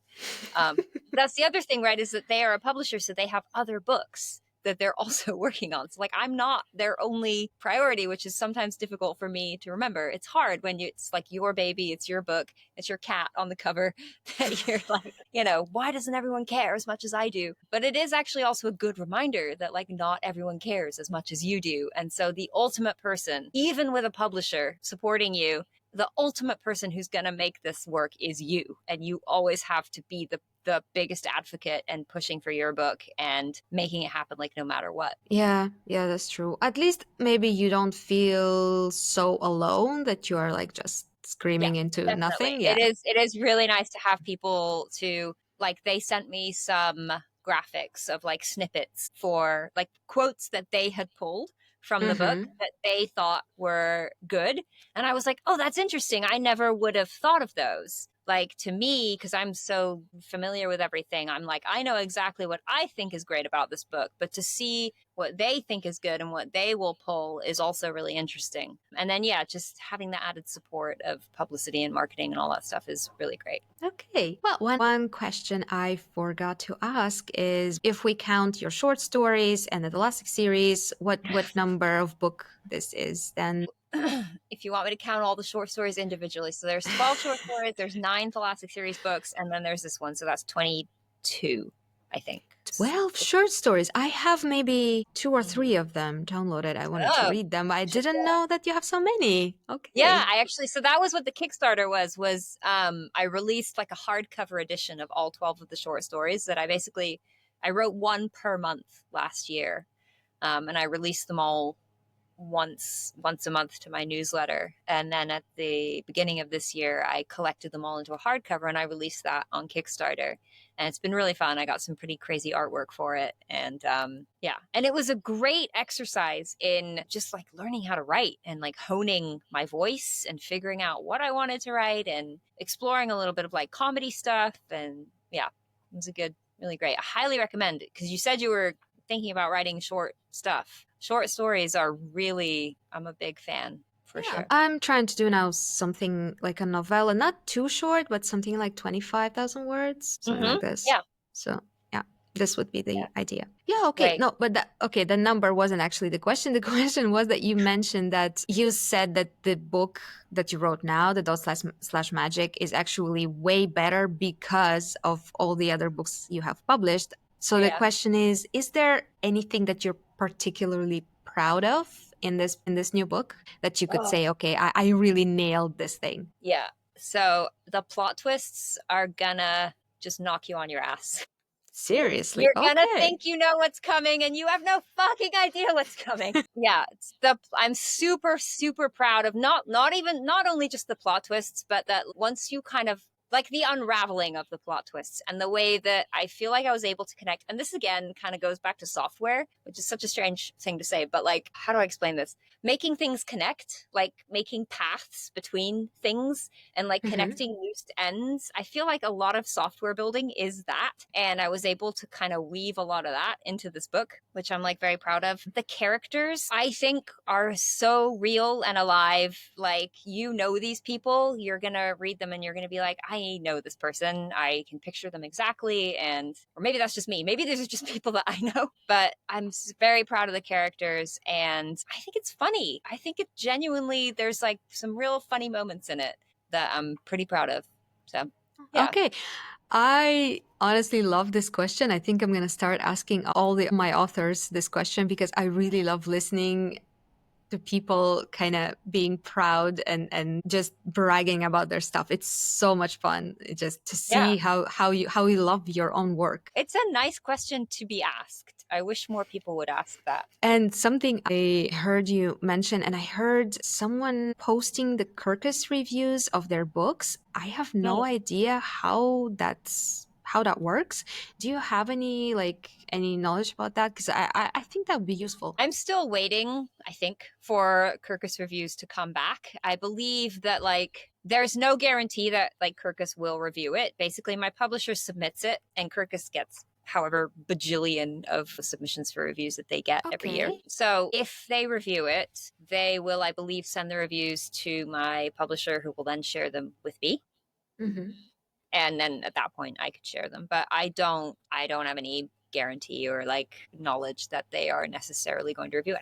That's the other thing, right? Is that they are a publisher, so they have other books that they're also working on. So like I'm not their only priority, which is sometimes difficult for me to remember. It's hard when it's like your baby, it's your book, it's your cat on the cover that you're like, why doesn't everyone care as much as I do? But it is actually also a good reminder that like not everyone cares as much as you do. And so the ultimate person, even with a publisher supporting you, the ultimate person who's going to make this work is you. And you always have to be the biggest advocate and pushing for your book and making it happen like no matter what. Yeah, yeah, that's true. At least maybe you don't feel so alone that you are like just Yeah, screaming into definitely. nothing. Yeah. It is really nice to have people to like they sent me some graphics of like snippets for like quotes that they had pulled from the book Mm-hmm. that they thought were good. And I was like, "Oh, that's interesting. I never would have thought of those." Like to me, because I'm so familiar with everything, I'm like, I know exactly what I think is great about this book, but to see what they think is good and what they will pull is also really interesting. And then, yeah, just having the added support of publicity and marketing and all that stuff is really great. Okay. Well, one question I forgot to ask is if we count your short stories and the Elastic series, what number of book this is then? If you want me to count all the short stories individually, so there's 12 short stories, there's 9 Tholastic series books, and then there's this one, so that's 22, I think. 12 short stories. I have maybe two or three of them downloaded. I wanted to Oh, read them, but I should didn't know that you have so many. yeah, Okay. I actually, so that was what the Kickstarter was I released like a hardcover edition of all 12 of the short stories that I wrote one per month last year. And I released them all once a month to my newsletter, and then at the beginning of this year I collected them all into a hardcover and I released that on Kickstarter, and it's been really fun. I got some pretty crazy artwork for it, and yeah, and it was a great exercise in just like learning how to write and like honing my voice and figuring out what I wanted to write and exploring a little bit of like comedy stuff. And yeah, it was a good, really great. I highly recommend it because you said you were thinking about writing short stuff. Short stories are really, I'm a big fan for Yeah, sure. I'm trying to do now something like a novella, not too short, but something like 25,000 words, something like this. Yeah, So, yeah, this would be yeah, the idea. Yeah, okay. right. No, but okay, the number wasn't actually the question. The question was that you mentioned that you said that the book that you wrote now, the dot slash magic, is actually way better because of all the other books you have published. So the Yeah. question is there anything that you're particularly proud of in this new book that you could Oh. say, okay, I really nailed this thing? Yeah. So the plot twists are gonna just knock you on your ass. Seriously? You're gonna Okay. think you know what's coming and you have no fucking idea what's coming. Yeah, I'm super super proud of not only just the plot twists, but that once you kind of like the unraveling of the plot twists and the way that I feel like I was able to connect. And this again kind of goes back to software, which is such a strange thing to say, but like, how do I explain this? Making things connect, like making paths between things and like Hmm. connecting loose ends. I feel like a lot of software building is that. And I was able to kind of weave a lot of that into this book, which I'm like very proud of. The characters, I think, are so real and alive. Like, you know, these people, you're going to read them and you're going to be like, I know this person. I can picture them exactly. And, or maybe that's just me. Maybe these are just people that I know, but I'm very proud of the characters. And I think it's funny. I think it genuinely, there's like some real funny moments in it that I'm pretty proud of. So, yeah. Okay. I honestly love this question. I think I'm going to start asking all my authors this question because I really love listening to people kind of being proud and just bragging about their stuff. It's so much fun just to Yeah. see how you love your own work. It's a nice question to be asked. I wish more people would ask that. And something I heard you mention, and I heard someone posting the Kirkus reviews of their books. I have no Hmm. idea how that works. Do you have any knowledge about that? Because I think that would be useful. I'm still waiting, I think, for Kirkus reviews to come back. I believe that like there's no guarantee that like Kirkus will review it. Basically, my publisher submits it and Kirkus gets however bajillion of submissions for reviews that they get every year. Okay. So if they review it, they will, I believe, send the reviews to my publisher who will then share them with me. Hmm. And then at that point I could share them. But I don't have any guarantee or like knowledge that they are necessarily going to review it.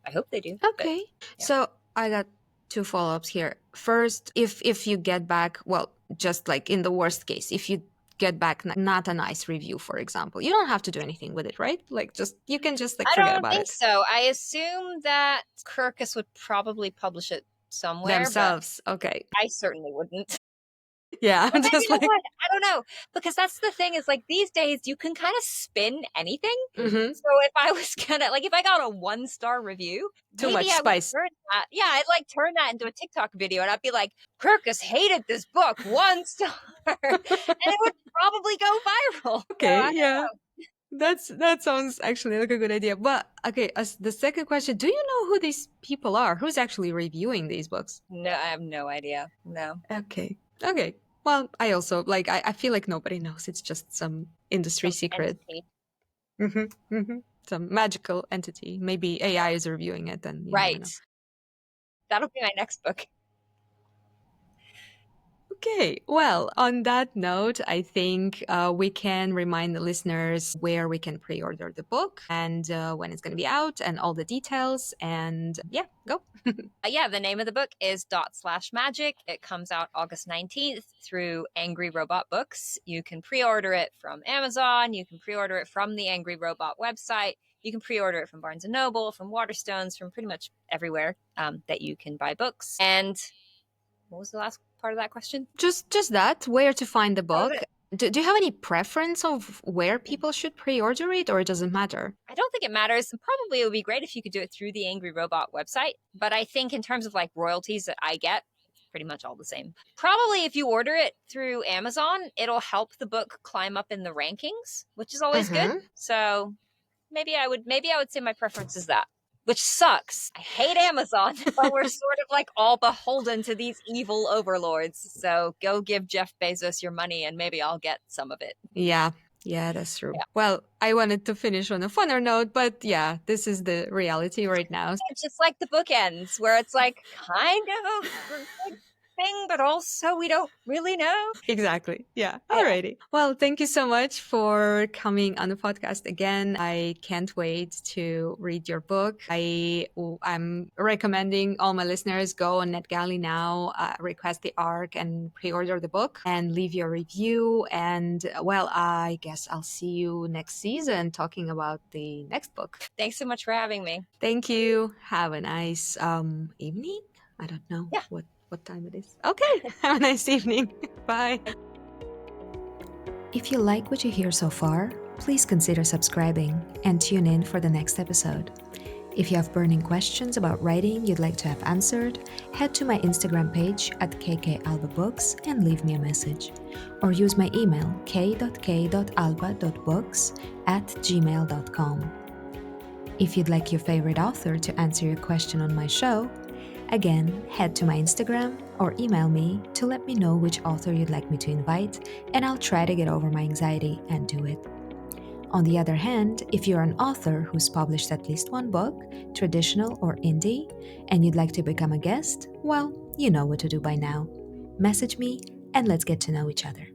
I hope they do. But Okay. yeah. So I got two follow-ups here. First, if you get back, well, just like in the worst case, if you get back not a nice review, for example, you don't have to do anything with it, right? Like just you can just like I forget don't about think it so. I assume that Kirkus would probably publish it somewhere, but themselves. Okay. I certainly wouldn't. Yeah, Or maybe just they like would. I don't know. Because that's the thing is like these days you can kind of spin anything. mhm, So if I was gonna like if I got a 1-star review, too maybe much I would spice. turn that. Yeah, I'd like turn that into a TikTok video and I'd be like, Kirkus hated this book, 1 star. And it would probably go viral. So I Okay, don't yeah. That sounds actually like a good idea. But okay, as the second question, do you know who these people are? Who's actually reviewing these books? know. No, I have no idea. No. Okay. Okay. Well, I also like I feel like nobody knows. It's just some industry Some secret. entity. Hmm. Hmm. Some magical entity. Maybe AI is reviewing it, and you never Right. know. That'll be my next book. Okay, well, on that note, I think we can remind the listeners where we can pre order the book and when it's going to be out and all the details. And yeah, go. Yeah, the name of the book is Dot Slash Magic. It comes out August 19th through Angry Robot Books. You can pre order it from Amazon. You can pre order it from the Angry Robot website. You can pre order it from Barnes and Noble, from Waterstones, from pretty much everywhere that you can buy books. And what was the last part of that question? Just that, where to find the That was book. it. Do you have any preference of where people should pre order it, or it doesn't matter? I don't think it matters. Probably it would be great if you could do it through the Angry Robot website. But I think in terms of like royalties that I get, it's pretty much all the same. Probably if you order it through Amazon, it'll help the book climb up in the rankings, which is always good. Mm-hmm. So maybe I would say my preference is that. Which sucks. I hate Amazon, but we're sort of like all beholden to these evil overlords. So go give Jeff Bezos your money and maybe I'll get some of it. Yeah, yeah, that's true. Yeah. Well, I wanted to finish on a funner note, but yeah, this is the reality right now. It's just like the bookends where it's like kind of a good thing, but also we don't really know. Exactly. Yeah. Yeah. Alrighty. Well, thank you so much for coming on the podcast again. I can't wait to read your book. I'm recommending all my listeners go on Netgalley now, request the ARC and pre-order the book and leave your review. And well, I guess I'll see you next season talking about the next book. Thanks so much for having me. Thank you. Have a nice evening. I don't know Yeah. what time it is. Okay. Have a nice evening. Bye. If you like what you hear so far, please consider subscribing and tune in for the next episode. If you have burning questions about writing you'd like to have answered, head to my Instagram page at kkalbabooks and leave me a message. Or use my email k.k.alba.books@gmail.com. If you'd like your favorite author to answer your question on my show, again, head to my Instagram or email me to let me know which author you'd like me to invite, and I'll try to get over my anxiety and do it. On the other hand, if you're an author who's published at least one book, traditional or indie, and you'd like to become a guest, well, you know what to do by now. Message me and let's get to know each other.